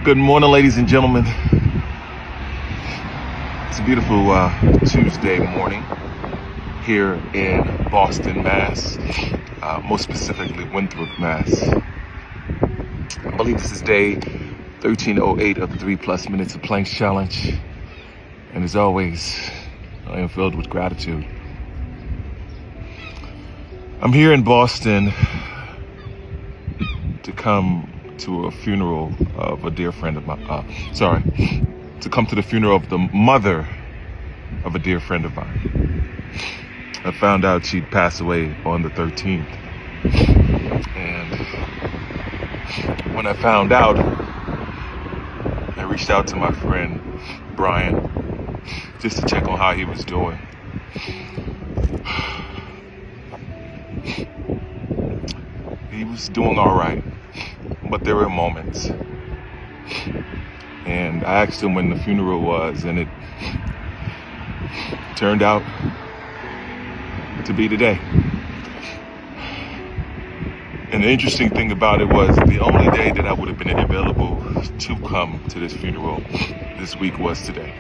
Good morning, ladies and gentlemen. It's a beautiful Tuesday morning here in Boston, Mass. Most specifically, Winthrop, Mass. I believe this is day 1308 of the 3+ minutes of planks challenge. And as always, I am filled with gratitude. I'm here in Boston to come to a funeral of a dear friend of mine. To come to the funeral of the mother of a dear friend of mine. I found out she'd passed away on the 13th. And when I found out, I reached out to my friend Brian just to check on how he was doing. He was doing all right, but there were moments. And I asked him when the funeral was, and it turned out to be today. And the interesting thing about it was the only day that I would have been available to come to this funeral this week was today.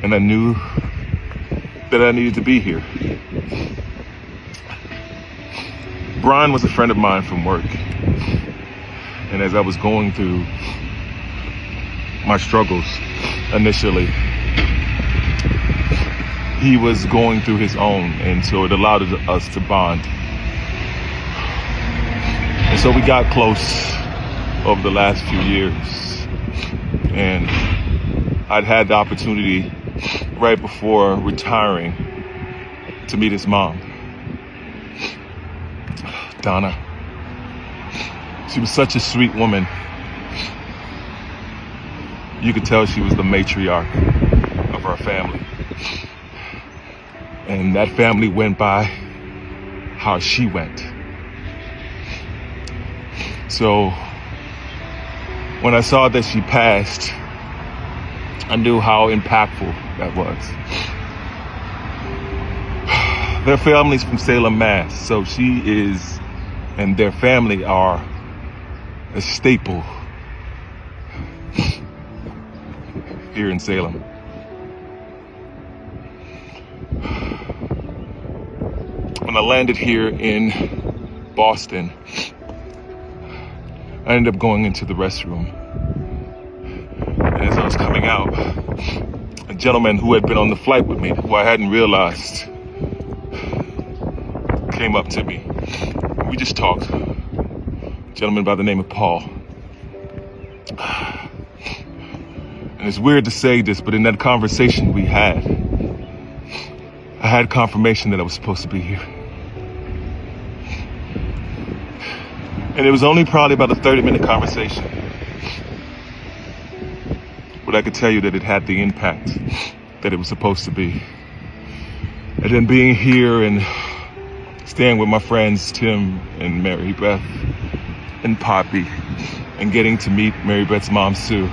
And I knew that I needed to be here. Brian was a friend of mine from work. And as I was going through my struggles initially, he was going through his own, and so it allowed us to bond. And so we got close over the last few years. And I'd had the opportunity right before retiring to meet his mom, Donna. She was such a sweet woman. You could tell she was the matriarch of our family. And that family went by how she went. So when I saw that she passed, I knew how impactful that was. Their family's from Salem, Mass. So she is, and their family are a staple here in Salem. When I landed here in Boston, I ended up going into the restroom. And as I was coming out, a gentleman who had been on the flight with me, who I hadn't realized, came up to me. We just talked. A gentleman by the name of Paul. And it's weird to say this, but in that conversation we had, I had confirmation that I was supposed to be here. And it was only probably about a 30-minute conversation. But I could tell you that it had the impact that it was supposed to be. And then being here and staying with my friends, Tim and Mary Beth and Poppy, and getting to meet Mary Beth's mom, Sue.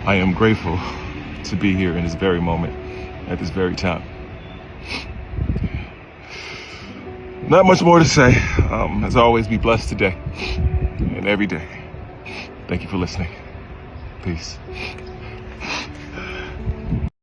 I am grateful to be here in this very moment, at this very time. Not much more to say. As always, be blessed today and every day. Thank you for listening. Peace.